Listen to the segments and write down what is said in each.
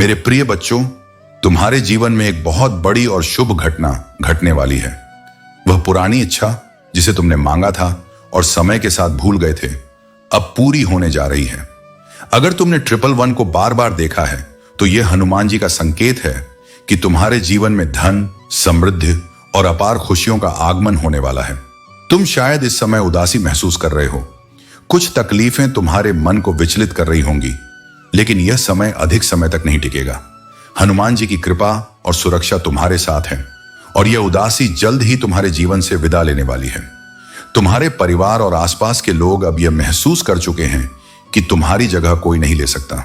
मेरे प्रिय बच्चों, तुम्हारे जीवन में एक बहुत बड़ी और शुभ घटना घटने वाली है। वह पुरानी इच्छा जिसे तुमने मांगा था और समय के साथ भूल गए थे, अब पूरी होने जा रही है। अगर तुमने 111 को बार बार देखा है तो यह हनुमान जी का संकेत है कि तुम्हारे जीवन में धन, समृद्धि और अपार खुशियों का आगमन होने वाला है। तुम शायद इस समय उदासी महसूस कर रहे हो, कुछ तकलीफें तुम्हारे मन को विचलित कर रही होंगी, लेकिन यह समय अधिक समय तक नहीं टिकेगा। हनुमान जी की कृपा और सुरक्षा तुम्हारे साथ है और यह उदासी जल्द ही तुम्हारे जीवन से विदा लेने वाली है। तुम्हारे परिवार और आसपास के लोग अब यह महसूस कर चुके हैं कि तुम्हारी जगह कोई नहीं ले सकता।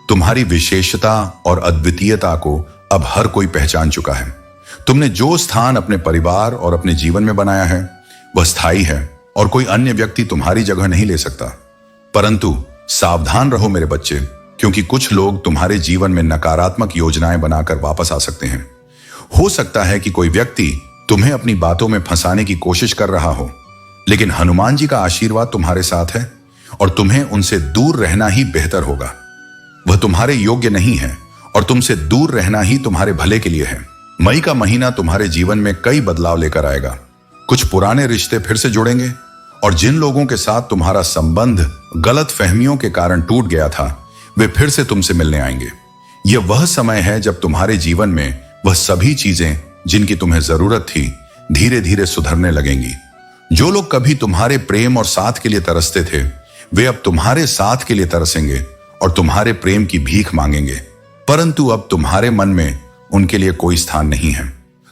तुम्हारी विशेषता और अद्वितीयता को अब हर कोई पहचान चुका है। तुमने जो स्थान अपने परिवार और अपने जीवन में बनाया है वह स्थायी है और कोई अन्य व्यक्ति तुम्हारी जगह नहीं ले सकता। परंतु सावधान रहो मेरे बच्चे, क्योंकि कुछ लोग तुम्हारे जीवन में नकारात्मक योजनाएं बनाकर वापस आ सकते हैं। हो सकता है कि कोई व्यक्ति तुम्हें अपनी बातों में फंसाने की कोशिश कर रहा हो, लेकिन हनुमान जी का आशीर्वाद तुम्हारे साथ है और तुम्हें उनसे दूर रहना ही बेहतर होगा। वह तुम्हारे योग्य नहीं है और तुमसे दूर रहना ही तुम्हारे भले के लिए है। मई का महीना तुम्हारे जीवन में कई बदलाव लेकर आएगा। कुछ पुराने रिश्ते फिर से जुड़ेंगे और जिन लोगों के साथ तुम्हारा संबंध गलत फहमियों के कारण टूट गया था, वे फिर से तुमसे मिलने आएंगे। यह वह समय है जब तुम्हारे जीवन में वह सभी चीजें जिनकी तुम्हें जरूरत थी धीरे धीरे सुधरने लगेंगी। जो लोग कभी तुम्हारे प्रेम और साथ के लिए तरसते थे, वे अब तुम्हारे साथ के लिए तरसेंगे और तुम्हारे प्रेम की भीख मांगेंगे। परंतु अब तुम्हारे मन में उनके लिए कोई स्थान नहीं है।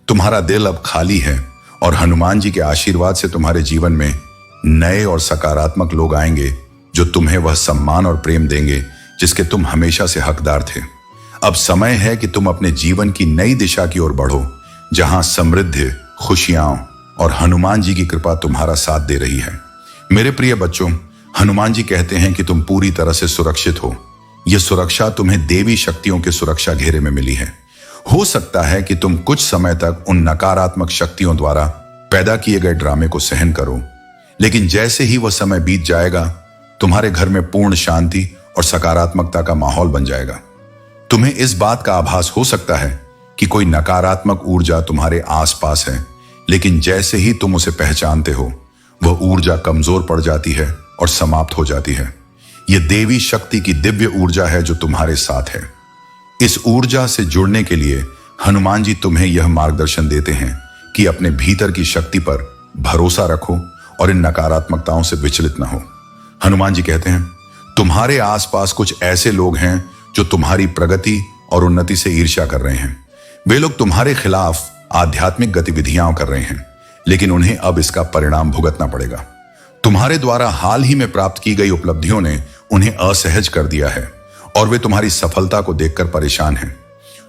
तुम्हारा दिल अब खाली है और हनुमान जी के आशीर्वाद से तुम्हारे जीवन में नए और सकारात्मक लोग आएंगे जो तुम्हें वह सम्मान और प्रेम देंगे जिसके तुम हमेशा से हकदार थे। अब समय है कि तुम अपने जीवन की नई दिशा की ओर बढ़ो, जहां समृद्धि, खुशियां और हनुमान जी की कृपा तुम्हारा साथ दे रही है। मेरे प्रिय बच्चों, हनुमान जी कहते हैं कि तुम पूरी तरह से सुरक्षित हो। यह सुरक्षा तुम्हें देवी शक्तियों के सुरक्षा घेरे में मिली है। हो सकता है कि तुम कुछ समय तक उन नकारात्मक शक्तियों द्वारा पैदा किए गए ड्रामे को सहन करो, लेकिन जैसे ही वह समय बीत जाएगा, तुम्हारे घर में पूर्ण शांति और सकारात्मकता का माहौल बन जाएगा। तुम्हें इस बात का आभास हो सकता है कि कोई नकारात्मक ऊर्जा तुम्हारे आसपास है, लेकिन जैसे ही तुम उसे पहचानते हो, वह ऊर्जा कमजोर पड़ जाती है और समाप्त हो जाती है। यह देवी शक्ति की दिव्य ऊर्जा है जो तुम्हारे साथ है। इस ऊर्जा से जुड़ने के लिए हनुमान जी तुम्हें यह मार्गदर्शन देते हैं कि अपने भीतर की शक्ति पर भरोसा रखो और इन नकारात्मकताओं से विचलित न हो। हनुमान जी कहते हैं, तुम्हारे आसपास कुछ ऐसे लोग हैं जो तुम्हारी प्रगति और उन्नति से ईर्ष्या कर रहे हैं। वे लोग तुम्हारे खिलाफ आध्यात्मिक गतिविधियां कर रहे हैं, लेकिन उन्हें अब इसका परिणाम भुगतना पड़ेगा। तुम्हारे द्वारा हाल ही में प्राप्त की गई उपलब्धियों ने उन्हें असहज कर दिया है और वे तुम्हारी सफलता को देखकर परेशान हैं।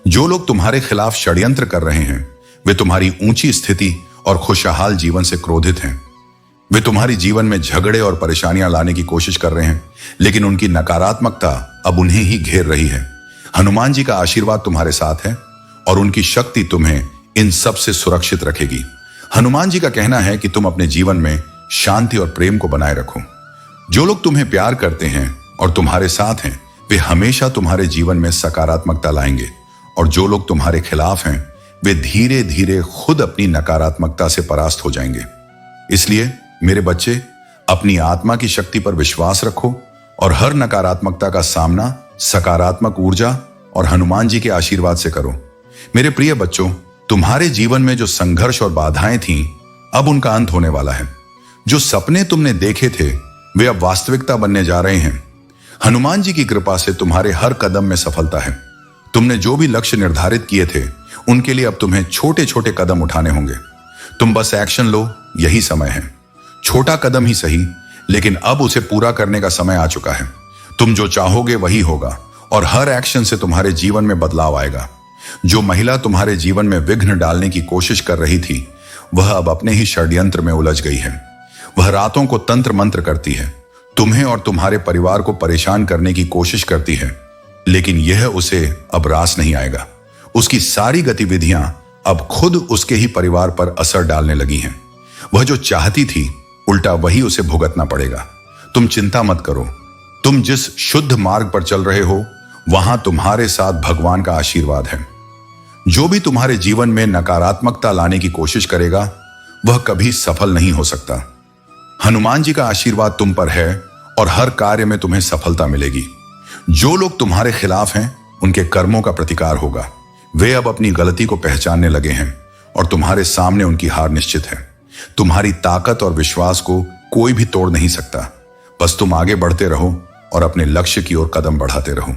जो लोग तुम्हारे खिलाफ षड्यंत्र कर रहे हैं, वे तुम्हारी ऊंची स्थिति और खुशहाल जीवन से क्रोधित हैं। वे तुम्हारी जीवन में झगड़े और परेशानियां लाने की कोशिश कर रहे हैं, लेकिन उनकी नकारात्मकता अब उन्हें ही घेर रही है। हनुमान जी का आशीर्वाद तुम्हारे साथ है और उनकी शक्ति तुम्हें इन सब से सुरक्षित रखेगी। हनुमान जी का कहना है कि तुम अपने जीवन में शांति और प्रेम को बनाए रखो। जो लोग तुम्हें प्यार करते हैं और तुम्हारे साथ हैं, वे हमेशा तुम्हारे जीवन में सकारात्मकता लाएंगे, और जो लोग तुम्हारे खिलाफ हैं, वे धीरे धीरे खुद अपनी नकारात्मकता से परास्त हो जाएंगे। इसलिए मेरे बच्चे, अपनी आत्मा की शक्ति पर विश्वास रखो और हर नकारात्मकता का सामना सकारात्मक ऊर्जा और हनुमान जी के आशीर्वाद से करो। मेरे प्रिय बच्चों, तुम्हारे जीवन में जो संघर्ष और बाधाएं थीं, अब उनका अंत होने वाला है। जो सपने तुमने देखे थे, वे अब वास्तविकता बनने जा रहे हैं। हनुमान जी की कृपा से तुम्हारे हर कदम में सफलता है। तुमने जो भी लक्ष्य निर्धारित किए थे, उनके लिए अब तुम्हें छोटे छोटे कदम उठाने होंगे। तुम बस एक्शन लो, यही समय है। छोटा कदम ही सही, लेकिन अब उसे पूरा करने का समय आ चुका है। तुम जो चाहोगे वही होगा और हर एक्शन से तुम्हारे जीवन में बदलाव आएगा। जो महिला तुम्हारे जीवन में विघ्न डालने की कोशिश कर रही थी, वह अब अपने ही षड्यंत्र में उलझ गई है। वह रातों को तंत्र मंत्र करती है, तुम्हें और तुम्हारे परिवार को परेशान करने की कोशिश करती है, लेकिन यह उसे अब रास नहीं आएगा। उसकी सारी गतिविधियां अब खुद उसके ही परिवार पर असर डालने लगी हैं। वह जो चाहती थी, उल्टा वही उसे भुगतना पड़ेगा। तुम चिंता मत करो। तुम जिस शुद्ध मार्ग पर चल रहे हो, वहां तुम्हारे साथ भगवान का आशीर्वाद है। जो भी तुम्हारे जीवन में नकारात्मकता लाने की कोशिश करेगा वह कभी सफल नहीं हो सकता। हनुमान जी का आशीर्वाद तुम पर है और हर कार्य में तुम्हें सफलता मिलेगी। जो लोग तुम्हारे खिलाफ हैं उनके कर्मों का प्रतिकार होगा। वे अब अपनी गलती को पहचानने लगे हैं और तुम्हारे सामने उनकी हार निश्चित है। तुम्हारी ताकत और विश्वास को कोई भी तोड़ नहीं सकता। बस तुम आगे बढ़ते रहो और अपने लक्ष्य की ओर कदम बढ़ाते रहो।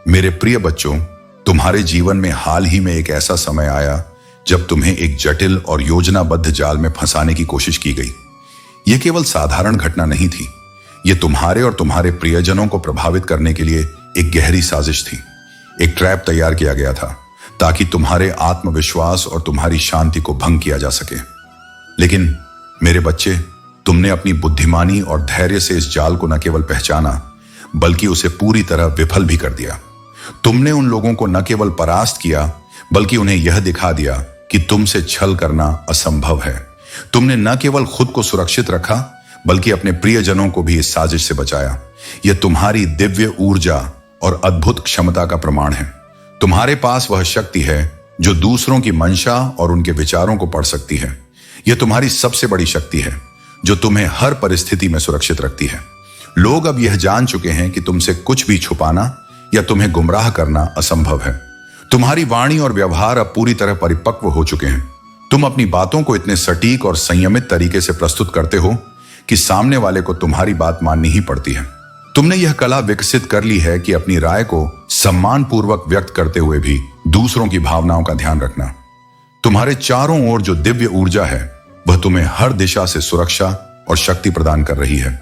मेरे प्रिय बच्चों, तुम्हारे जीवन में हाल ही में एक ऐसा समय आया जब तुम्हें एक जटिल और योजनाबद्ध जाल में फंसाने की कोशिश की गई। यह केवल साधारण घटना नहीं थी, यह तुम्हारे और तुम्हारे प्रियजनों को प्रभावित करने के लिए एक गहरी साजिश थी। एक ट्रैप तैयार किया गया था ताकि तुम्हारे आत्मविश्वास और तुम्हारी शांति को भंग किया जा सके। लेकिन मेरे बच्चे, तुमने अपनी बुद्धिमानी और धैर्य से इस जाल को न केवल पहचाना बल्कि उसे पूरी तरह विफल भी कर दिया। तुमने उन लोगों को न केवल परास्त किया बल्कि उन्हें यह दिखा दिया कि तुमसे छल करना असंभव है। तुमने न केवल खुद को सुरक्षित रखा बल्कि अपने प्रियजनों को भी इस साजिश से बचाया। यह तुम्हारी दिव्य ऊर्जा और अद्भुत क्षमता का प्रमाण है। तुम्हारे पास वह शक्ति है जो दूसरों की मंशा और उनके विचारों को पढ़ सकती है। यह तुम्हारी सबसे बड़ी शक्ति है जो तुम्हें हर परिस्थिति में सुरक्षित रखती है। लोग अब यह जान चुके हैं कि तुमसे कुछ भी छुपाना या तुम्हें गुमराह करना असंभव है। तुम्हारी वाणी और व्यवहार अब पूरी तरह परिपक्व हो चुके हैं। तुम अपनी बातों को इतने सटीक और संयमित तरीके से प्रस्तुत करते हो कि सामने वाले को तुम्हारी बात माननी ही पड़ती है। तुमने यह कला विकसित कर ली है कि अपनी राय को सम्मानपूर्वक व्यक्त करते हुए भी दूसरों की भावनाओं का ध्यान रखना। तुम्हारे चारों ओर जो दिव्य ऊर्जा है वह तुम्हें हर दिशा से सुरक्षा और शक्ति प्रदान कर रही है।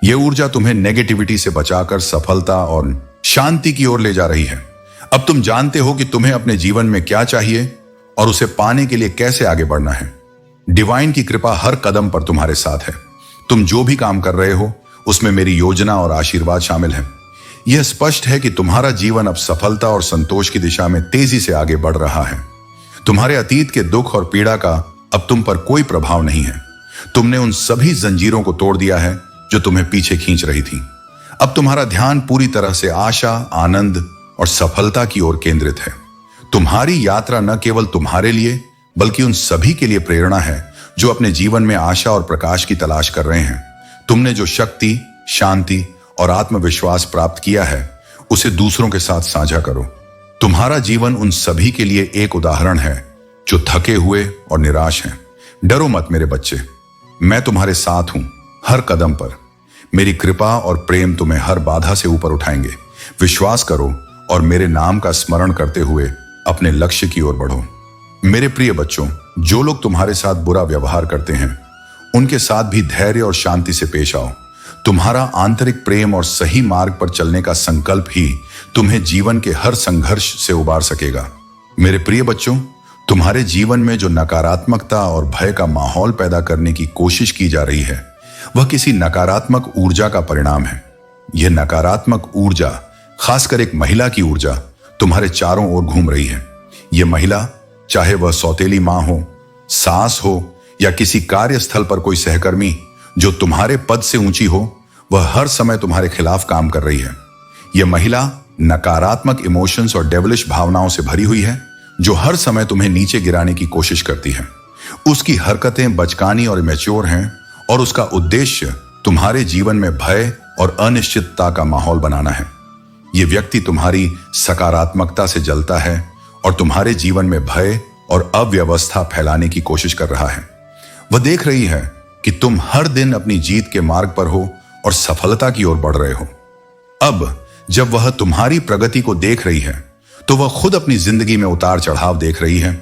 यह ऊर्जा तुम्हें नेगेटिविटी से बचाकर सफलता और शांति की ओर ले जा रही है। अब तुम जानते हो कि तुम्हें अपने जीवन में क्या चाहिए और उसे पाने के लिए कैसे आगे बढ़ना है। डिवाइन की कृपा हर कदम पर तुम्हारे साथ है। तुम जो भी काम कर रहे हो उसमें मेरी योजना और आशीर्वाद शामिल है। यह स्पष्ट है कि तुम्हारा जीवन अब सफलता और संतोष की दिशा में तेजी से आगे बढ़ रहा है। तुम्हारे अतीत के दुख और पीड़ा का अब तुम पर कोई प्रभाव नहीं है। तुमने उन सभी जंजीरों को तोड़ दिया है जो तुम्हें पीछे खींच रही थी। अब तुम्हारा ध्यान पूरी तरह से आशा, आनंद और सफलता की ओर केंद्रित है। तुम्हारी यात्रा न केवल तुम्हारे लिए बल्कि उन सभी के लिए प्रेरणा है जो अपने जीवन में आशा और प्रकाश की तलाश कर रहे हैं। तुमने जो शक्ति, शांति और आत्मविश्वास प्राप्त किया है उसे दूसरों के साथ साझा करो। तुम्हारा जीवन उन सभी के लिए एक उदाहरण है जो थके हुए और निराश हैं। डरो मत मेरे बच्चे, मैं तुम्हारे साथ हूं हर कदम पर। मेरी कृपा और प्रेम तुम्हें हर बाधा से ऊपर उठाएंगे। विश्वास करो और मेरे नाम का स्मरण करते हुए अपने लक्ष्य की ओर बढ़ो। मेरे प्रिय बच्चों, जो लोग तुम्हारे साथ बुरा व्यवहार करते हैं उनके साथ भी धैर्य और शांति से पेश आओ। तुम्हारा आंतरिक प्रेम और सही मार्ग पर चलने का संकल्प ही तुम्हें जीवन के हर संघर्ष से उबार सकेगा। मेरे प्रिय बच्चों, तुम्हारे जीवन में जो नकारात्मकता और भय का माहौल पैदा करने की कोशिश की जा रही है वह किसी नकारात्मक ऊर्जा का परिणाम है। यह नकारात्मक ऊर्जा, खासकर एक महिला की ऊर्जा, तुम्हारे चारों ओर घूम रही है। यह महिला, चाहे वह सौतेली मां हो, सास हो या किसी कार्यस्थल पर कोई सहकर्मी जो तुम्हारे पद से ऊंची हो, वह हर समय तुम्हारे खिलाफ काम कर रही है। यह महिला नकारात्मक इमोशंस और डेविलिश भावनाओं से भरी हुई है जो हर समय तुम्हें नीचे गिराने की कोशिश करती है। उसकी हरकतें बचकानी और इमेच्योर हैं और उसका उद्देश्य तुम्हारे जीवन में भय और अनिश्चितता का माहौल बनाना है। यह व्यक्ति तुम्हारी सकारात्मकता से जलता है और तुम्हारे जीवन में भय और अव्यवस्था फैलाने की कोशिश कर रहा है। वह देख रही है कि तुम हर दिन अपनी जीत के मार्ग पर हो और सफलता की ओर बढ़ रहे हो। अब जब वह तुम्हारी प्रगति को देख रही है तो वह खुद अपनी जिंदगी में उतार चढ़ाव देख रही है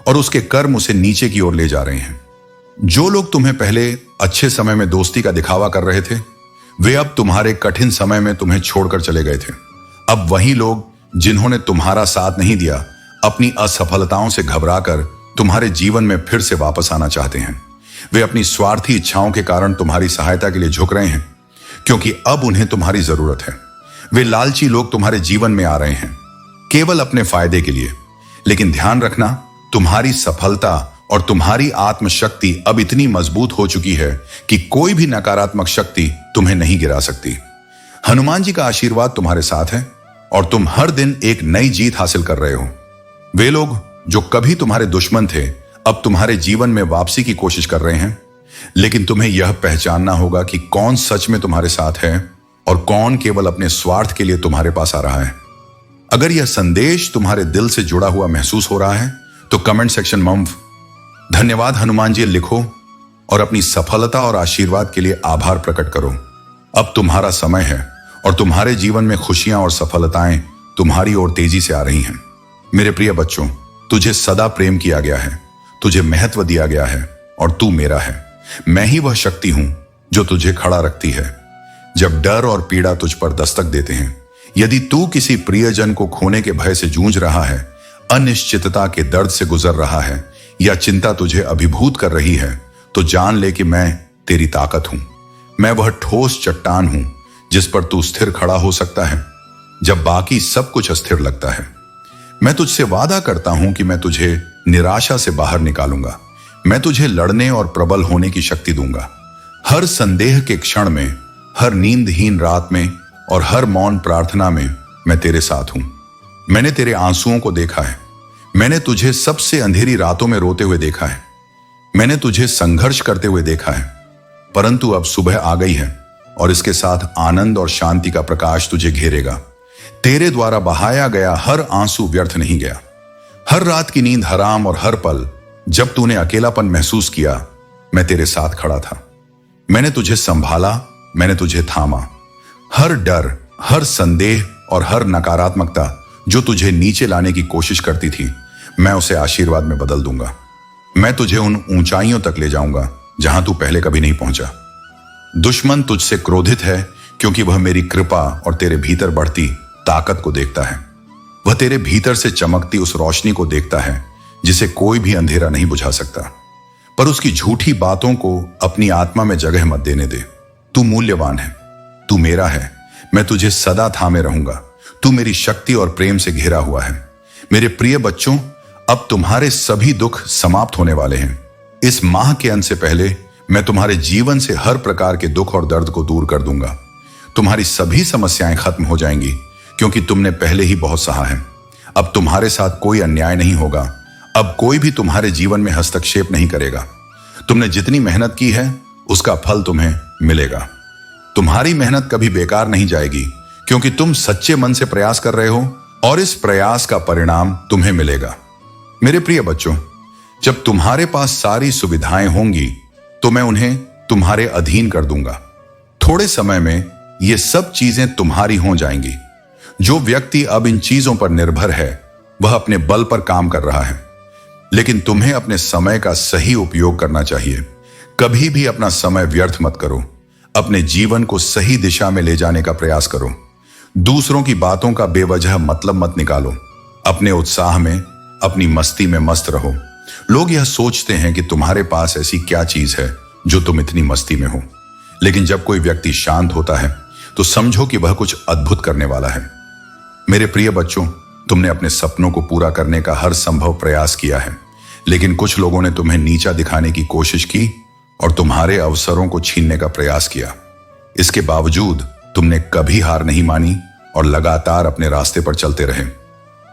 और उसके कर्म उसे नीचे की ओर ले जा रहे हैं। जो लोग तुम्हें पहले अच्छे समय में दोस्ती का दिखावा कर रहे थे वे अब तुम्हारे कठिन समय में तुम्हें छोड़कर चले गए थे। अब वही लोग जिन्होंने तुम्हारा साथ नहीं दिया अपनी असफलताओं से घबराकर तुम्हारे जीवन में फिर से वापस आना चाहते हैं। वे अपनी स्वार्थी इच्छाओं के कारण तुम्हारी सहायता के लिए झुक रहे हैं क्योंकि अब उन्हें तुम्हारी जरूरत है। वे लालची लोग तुम्हारे जीवन में आ रहे हैं केवल अपने फायदे के लिए। लेकिन ध्यान रखना, तुम्हारी सफलता और तुम्हारी आत्मशक्ति अब इतनी मजबूत हो चुकी है कि कोई भी नकारात्मक शक्ति तुम्हें नहीं गिरा सकती। हनुमान जी का आशीर्वाद तुम्हारे साथ है और तुम हर दिन एक नई जीत हासिल कर रहे हो। वे लोग जो कभी तुम्हारे दुश्मन थे अब तुम्हारे जीवन में वापसी की कोशिश कर रहे हैं, लेकिन तुम्हें यह पहचानना होगा कि कौन सच में तुम्हारे साथ है और कौन केवल अपने स्वार्थ के लिए तुम्हारे पास आ रहा है। अगर यह संदेश तुम्हारे दिल से जुड़ा हुआ महसूस हो रहा है तो कमेंट सेक्शन में धन्यवाद हनुमान जी लिखो और अपनी सफलता और आशीर्वाद के लिए आभार प्रकट करो। अब तुम्हारा समय है और तुम्हारे जीवन में खुशियां और सफलताएं तुम्हारी ओर तेजी से आ रही हैं। मेरे प्रिय बच्चों, तुझे सदा प्रेम किया गया है, तुझे महत्व दिया गया है और तू मेरा है। मैं ही वह शक्ति हूं जो तुझे खड़ा रखती है जब डर और पीड़ा तुझ पर दस्तक देते हैं। यदि तू किसी प्रियजन को खोने के भय से जूझ रहा है, अनिश्चितता के दर्द से गुजर रहा है या चिंता तुझे अभिभूत कर रही है, तो जान ले कि मैं तेरी ताकत हूं। मैं वह ठोस चट्टान हूं जिस पर तू स्थिर खड़ा हो सकता है जब बाकी सब कुछ अस्थिर लगता है। मैं तुझसे वादा करता हूं कि मैं तुझे निराशा से बाहर निकालूंगा। मैं तुझे लड़ने और प्रबल होने की शक्ति दूंगा। हर संदेह के क्षण में, हर नींदहीन रात में और हर मौन प्रार्थना में मैं तेरे साथ हूं। मैंने तेरे आंसुओं को देखा है। मैंने तुझे सबसे अंधेरी रातों में रोते हुए देखा है। मैंने तुझे संघर्ष करते हुए देखा है, परंतु अब सुबह आ गई है और इसके साथ आनंद और शांति का प्रकाश तुझे घेरेगा। तेरे द्वारा बहाया गया हर आंसू व्यर्थ नहीं गया। हर रात की नींद हराम और हर पल जब तूने अकेलापन महसूस किया, मैं तेरे साथ खड़ा था। मैंने तुझे संभाला, मैंने तुझे थामा। हर डर, हर संदेह और हर नकारात्मकता जो तुझे नीचे लाने की कोशिश करती थी, मैं उसे आशीर्वाद में बदल दूंगा। मैं तुझे उन ऊंचाइयों तक ले जाऊंगा जहां तू पहले कभी नहीं पहुंचा। दुश्मन तुझसे क्रोधित है क्योंकि वह मेरी कृपा और तेरे भीतर बढ़ती ताकत को देखता है। वह तेरे भीतर से चमकती उस रोशनी को देखता है जिसे कोई भी अंधेरा नहीं बुझा सकता। पर उसकी झूठी बातों को अपनी आत्मा में जगह मत देने दे। तू मूल्यवान है, तू मेरा है। मैं तुझे सदा थामे रहूंगा। तू मेरी शक्ति और प्रेम से घिरा हुआ है। मेरे प्रिय बच्चों, अब तुम्हारे सभी दुख समाप्त होने वाले हैं। इस माह के अंत से पहले मैं तुम्हारे जीवन से हर प्रकार के दुख और दर्द को दूर कर दूंगा। तुम्हारी सभी समस्याएं खत्म हो जाएंगी क्योंकि तुमने पहले ही बहुत सहा है। अब तुम्हारे साथ कोई अन्याय नहीं होगा। अब कोई भी तुम्हारे जीवन में हस्तक्षेप नहीं करेगा। तुमने जितनी मेहनत की है उसका फल तुम्हें मिलेगा। तुम्हारी मेहनत कभी बेकार नहीं जाएगी क्योंकि तुम सच्चे मन से प्रयास कर रहे हो और इस प्रयास का परिणाम तुम्हें मिलेगा। मेरे प्रिय बच्चों, जब तुम्हारे पास सारी सुविधाएं होंगी तो मैं उन्हें तुम्हारे अधीन कर दूंगा। थोड़े समय में ये सब चीजें तुम्हारी हो जाएंगी। जो व्यक्ति अब इन चीजों पर निर्भर है वह अपने बल पर काम कर रहा है, लेकिन तुम्हें अपने समय का सही उपयोग करना चाहिए। कभी भी अपना समय व्यर्थ मत करो। अपने जीवन को सही दिशा में ले जाने का प्रयास करो। दूसरों की बातों का बेवजह मतलब मत निकालो। अपने उत्साह में, अपनी मस्ती में मस्त रहो। लोग यह सोचते हैं कि तुम्हारे पास ऐसी क्या चीज है जो तुम इतनी मस्ती में हो, लेकिन जब कोई व्यक्ति शांत होता है तो समझो कि वह कुछ अद्भुत करने वाला है। मेरे प्रिय बच्चों, तुमने अपने सपनों को पूरा करने का हर संभव प्रयास किया है, लेकिन कुछ लोगों ने तुम्हें नीचा दिखाने की कोशिश की और तुम्हारे अवसरों को छीनने का प्रयास किया। इसके बावजूद तुमने कभी हार नहीं मानी और लगातार अपने रास्ते पर चलते रहे।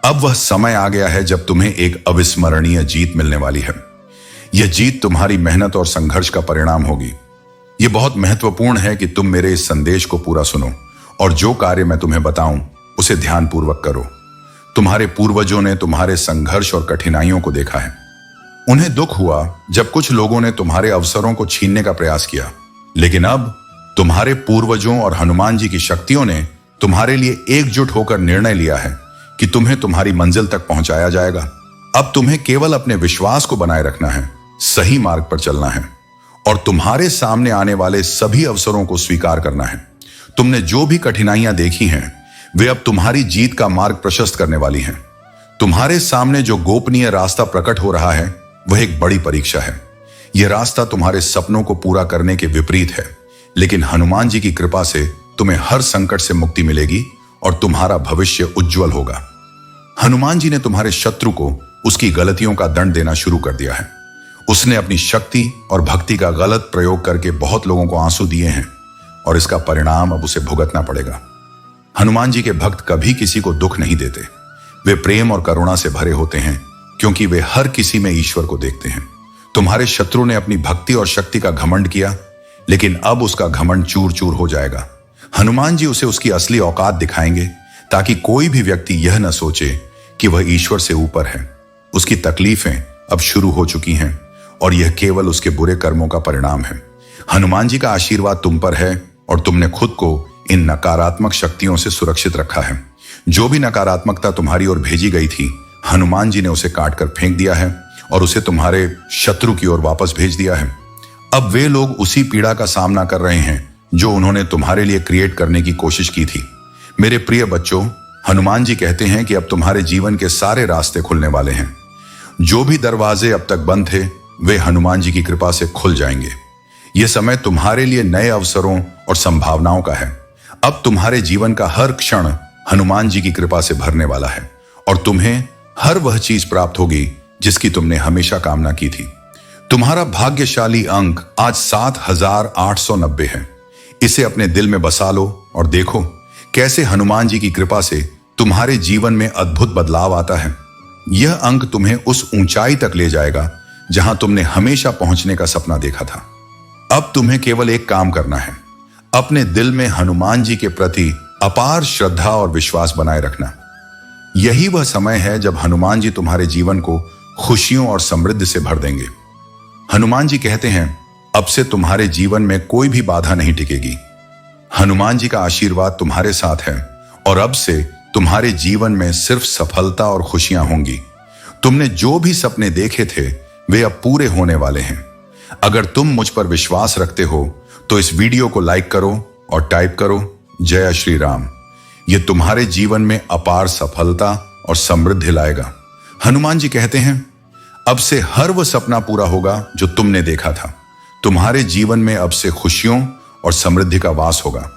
अब वह समय आ गया है जब तुम्हें एक अविस्मरणीय जीत मिलने वाली है। यह जीत तुम्हारी मेहनत और संघर्ष का परिणाम होगी। यह बहुत महत्वपूर्ण है कि तुम मेरे इस संदेश को पूरा सुनो और जो कार्य मैं तुम्हें बताऊं उसे ध्यानपूर्वक करो। तुम्हारे पूर्वजों ने तुम्हारे संघर्ष और कठिनाइयों को देखा है। उन्हें दुख हुआ जब कुछ लोगों ने तुम्हारे अवसरों को छीनने का प्रयास किया, लेकिन अब तुम्हारे पूर्वजों और हनुमान जी की शक्तियों ने तुम्हारे लिए एकजुट होकर निर्णय लिया है कि तुम्हें तुम्हारी मंजिल तक पहुंचाया जाएगा। अब तुम्हें केवल अपने विश्वास को बनाए रखना है, सही मार्ग पर चलना है और तुम्हारे सामने आने वाले सभी अवसरों को स्वीकार करना है। तुमने जो भी कठिनाइयां देखी हैं वे अब तुम्हारी जीत का मार्ग प्रशस्त करने वाली हैं। तुम्हारे सामने जो गोपनीय रास्ता प्रकट हो रहा है वह एक बड़ी परीक्षा है। यह रास्ता तुम्हारे सपनों को पूरा करने के विपरीत है, लेकिन हनुमान जी की कृपा से तुम्हें हर संकट से मुक्ति मिलेगी और तुम्हारा भविष्य उज्जवल होगा। हनुमान जी ने तुम्हारे शत्रु को उसकी गलतियों का दंड देना शुरू कर दिया है। उसने अपनी शक्ति और भक्ति का गलत प्रयोग करके बहुत लोगों को आंसू दिए हैं और इसका परिणाम अब उसे भुगतना पड़ेगा। हनुमान जी के भक्त कभी किसी को दुख नहीं देते। वे प्रेम और करुणा से भरे होते हैं क्योंकि वे हर किसी में ईश्वर को देखते हैं। तुम्हारे शत्रु ने अपनी भक्ति और शक्ति का घमंड किया, लेकिन अब उसका घमंड चूर चूर हो जाएगा। हनुमान जी उसे उसकी असली औकात दिखाएंगे ताकि कोई भी व्यक्ति यह न सोचे कि वह ईश्वर से ऊपर है। उसकी तकलीफें अब शुरू हो चुकी हैं और यह केवल उसके बुरे कर्मों का परिणाम है। हनुमान जी का आशीर्वाद तुम पर है और तुमने खुद को इन नकारात्मक शक्तियों से सुरक्षित रखा है। जो भी नकारात्मकता तुम्हारी ओर भेजी गई थी, हनुमान जी ने उसे काट कर फेंक दिया है और उसे तुम्हारे शत्रु की ओर वापस भेज दिया है। अब वे लोग उसी पीड़ा का सामना कर रहे हैं जो उन्होंने तुम्हारे लिए क्रिएट करने की कोशिश की थी। मेरे प्रिय बच्चों, हनुमान जी कहते हैं कि अब तुम्हारे जीवन के सारे रास्ते खुलने वाले हैं। जो भी दरवाजे अब तक बंद थे, वे हनुमान जी की कृपा से खुल जाएंगे। यह समय तुम्हारे लिए नए अवसरों और संभावनाओं का है। अब तुम्हारे जीवन का हर क्षण हनुमान जी की कृपा से भरने वाला है और तुम्हें हर वह चीज प्राप्त होगी जिसकी तुमने हमेशा कामना की थी। तुम्हारा भाग्यशाली अंक आज 7890 है। इसे अपने दिल में बसा लो और देखो कैसे हनुमान जी की कृपा से तुम्हारे जीवन में अद्भुत बदलाव आता है। यह अंक तुम्हें उस ऊंचाई तक ले जाएगा जहां तुमने हमेशा पहुंचने का सपना देखा था। अब तुम्हें केवल एक काम करना है, अपने दिल में हनुमान जी के प्रति अपार श्रद्धा और विश्वास बनाए रखना। यही वह समय है जब हनुमान जी तुम्हारे जीवन को खुशियों और समृद्धि से भर देंगे। हनुमान जी कहते हैं, अब से तुम्हारे जीवन में कोई भी बाधा नहीं टिकेगी। हनुमान जी का आशीर्वाद तुम्हारे साथ है और अब से तुम्हारे जीवन में सिर्फ सफलता और खुशियां होंगी। तुमने जो भी सपने देखे थे वे अब पूरे होने वाले हैं। अगर तुम मुझ पर विश्वास रखते हो तो इस वीडियो को लाइक करो और टाइप करो जय श्री राम। यह तुम्हारे जीवन में अपार सफलता और समृद्धि लाएगा। हनुमान जी कहते हैं, अब से हर वह सपना पूरा होगा जो तुमने देखा था। तुम्हारे जीवन में अब से खुशियों और समृद्धि का वास होगा।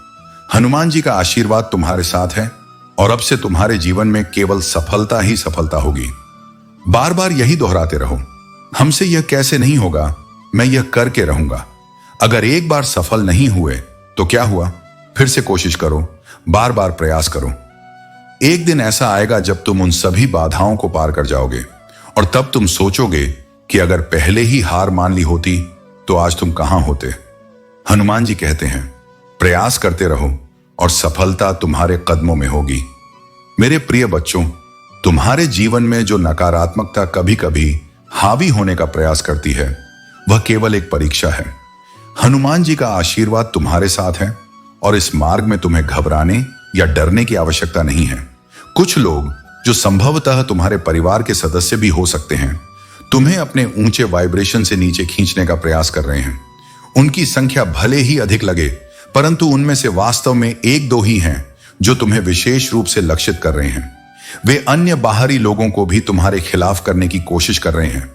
हनुमान जी का आशीर्वाद तुम्हारे साथ है और अब से तुम्हारे जीवन में केवल सफलता ही सफलता होगी। बार बार यही दोहराते रहो, हमसे यह कैसे नहीं होगा, मैं यह करके रहूंगा। अगर एक बार सफल नहीं हुए तो क्या हुआ, फिर से कोशिश करो, बार बार प्रयास करो। एक दिन ऐसा आएगा जब तुम उन सभी बाधाओं को पार कर जाओगे और तब तुम सोचोगे कि अगर पहले ही हार मान ली होती तो आज तुम कहां होते। हनुमान जी कहते हैं, प्रयास करते रहो और सफलता तुम्हारे कदमों में होगी। मेरे प्रिय बच्चों, तुम्हारे जीवन में जो नकारात्मकता कभी कभी हावी होने का प्रयास करती है, वह केवल एक परीक्षा है। हनुमान जी का आशीर्वाद तुम्हारे साथ है और इस मार्ग में तुम्हें घबराने या डरने की आवश्यकता नहीं है। कुछ लोग जो संभवतः तुम्हारे परिवार के सदस्य भी हो सकते हैं, तुम्हें अपने ऊंचे वाइब्रेशन से नीचे खींचने का प्रयास कर रहे हैं। उनकी संख्या भले ही अधिक लगे, परंतु उनमें से वास्तव में एक दो ही हैं जो तुम्हें विशेष रूप से लक्षित कर रहे हैं। वे अन्य बाहरी लोगों को भी तुम्हारे खिलाफ करने की कोशिश कर रहे हैं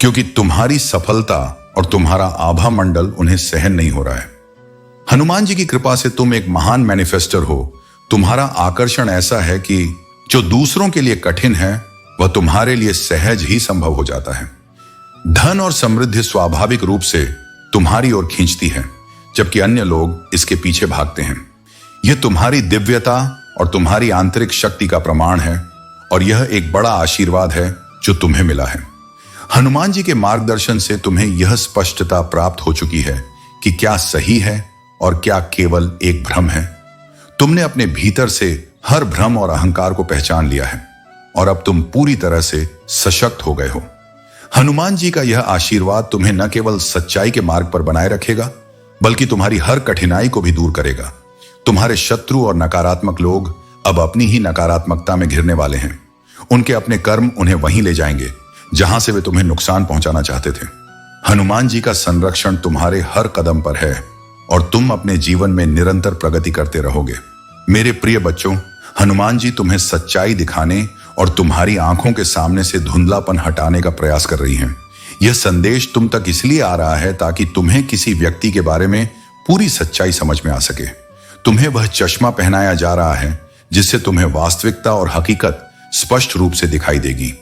क्योंकि तुम्हारी सफलता और तुम्हारा आभा मंडल उन्हें सहन नहीं हो रहा है। हनुमान जी की कृपा से तुम एक महान मैनिफेस्टर हो। तुम्हारा आकर्षण ऐसा है कि जो दूसरों के लिए कठिन है वह तुम्हारे लिए सहज ही संभव हो जाता है। धन और समृद्धि स्वाभाविक रूप से तुम्हारी ओर खींचती है, जबकि अन्य लोग इसके पीछे भागते हैं। यह तुम्हारी दिव्यता और तुम्हारी आंतरिक शक्ति का प्रमाण है और यह एक बड़ा आशीर्वाद है जो तुम्हें मिला है। हनुमान जी के मार्गदर्शन से तुम्हें यह स्पष्टता प्राप्त हो चुकी है कि क्या सही है और क्या केवल एक भ्रम है। तुमने अपने भीतर से हर भ्रम और अहंकार को पहचान लिया है और अब तुम पूरी तरह से सशक्त हो गए हो। हनुमान जी का यह आशीर्वाद तुम्हें न केवल सच्चाई के मार्ग पर बनाए रखेगा, बल्कि तुम्हारी हर कठिनाई को भी दूर करेगा। तुम्हारे शत्रु और नकारात्मक लोग अब अपनी ही नकारात्मकता में घिरने वाले हैं। उनके अपने कर्म उन्हें वहीं ले जाएंगे जहां से वे तुम्हें नुकसान पहुंचाना चाहते थे। हनुमान जी का संरक्षण तुम्हारे हर कदम पर है और तुम अपने जीवन में निरंतर प्रगति करते रहोगे। मेरे प्रिय बच्चों, हनुमान जी तुम्हें सच्चाई दिखाने और तुम्हारी आंखों के सामने से धुंधलापन हटाने का प्रयास कर रही हैं। यह संदेश तुम तक इसलिए आ रहा है ताकि तुम्हें किसी व्यक्ति के बारे में पूरी सच्चाई समझ में आ सके। तुम्हें वह चश्मा पहनाया जा रहा है जिससे तुम्हें वास्तविकता और हकीकत स्पष्ट रूप से दिखाई देगी।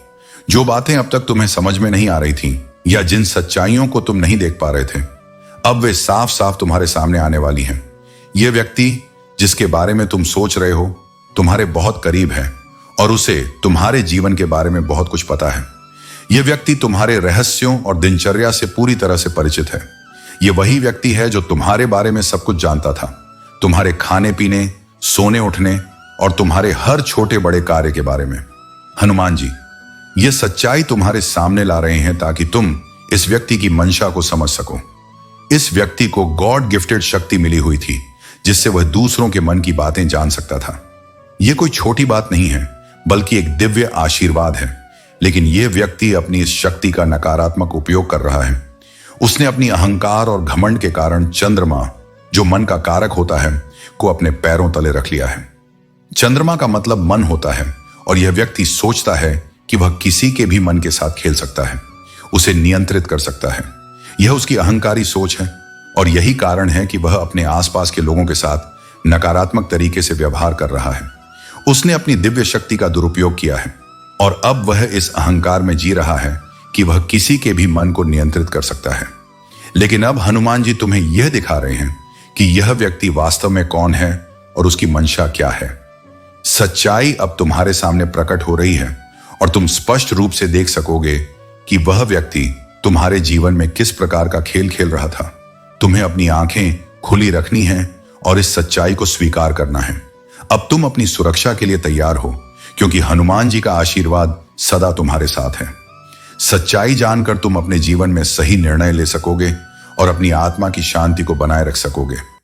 जो बातें अब तक तुम्हें समझ में नहीं आ रही थीं या जिन सच्चाइयों को तुम नहीं देख पा रहे थे, अब वे साफ साफ तुम्हारे सामने आने वाली हैं। यह व्यक्ति जिसके बारे में तुम सोच रहे हो तुम्हारे बहुत करीब है और उसे तुम्हारे जीवन के बारे में बहुत कुछ पता है। यह व्यक्ति तुम्हारे रहस्यों और दिनचर्या से पूरी तरह से परिचित है। यह वही व्यक्ति है जो तुम्हारे बारे में सब कुछ जानता था, तुम्हारे खाने पीने, सोने उठने और तुम्हारे हर छोटे बड़े कार्य के बारे में। हनुमान जी यह सच्चाई तुम्हारे सामने ला रहे हैं ताकि तुम इस व्यक्ति की मंशा को समझ सको। इस व्यक्ति को गॉड गिफ्टेड शक्ति मिली हुई थी जिससे वह दूसरों के मन की बातें जान सकता था। यह कोई छोटी बात नहीं है बल्कि एक दिव्य आशीर्वाद है। लेकिन यह व्यक्ति अपनी इस शक्ति का नकारात्मक उपयोग कर रहा है। उसने अपनी अहंकार और घमंड के कारण चंद्रमा, जो मन का कारक होता है, को अपने पैरों तले रख लिया है। चंद्रमा का मतलब मन होता है और यह व्यक्ति सोचता है कि वह किसी के भी मन के साथ खेल सकता है, उसे नियंत्रित कर सकता है। यह उसकी अहंकारी सोच है और यही कारण है कि वह अपने आसपास के लोगों के साथ नकारात्मक तरीके से व्यवहार कर रहा है। उसने अपनी दिव्य शक्ति का दुरुपयोग किया है और अब वह इस अहंकार में जी रहा है कि वह किसी के भी मन को नियंत्रित कर सकता है। लेकिन अब हनुमान जी तुम्हें यह दिखा रहे हैं कि यह व्यक्ति वास्तव में कौन है और उसकी मंशा क्या है। सच्चाई अब तुम्हारे सामने प्रकट हो रही है और तुम स्पष्ट रूप से देख सकोगे कि वह व्यक्ति तुम्हारे जीवन में किस प्रकार का खेल खेल रहा था। तुम्हें अपनी आंखें खुली रखनी है और इस सच्चाई को स्वीकार करना है। अब तुम अपनी सुरक्षा के लिए तैयार हो क्योंकि हनुमान जी का आशीर्वाद सदा तुम्हारे साथ है। सच्चाई जानकर तुम अपने जीवन में सही निर्णय ले सकोगे और अपनी आत्मा की शांति को बनाए रख सकोगे।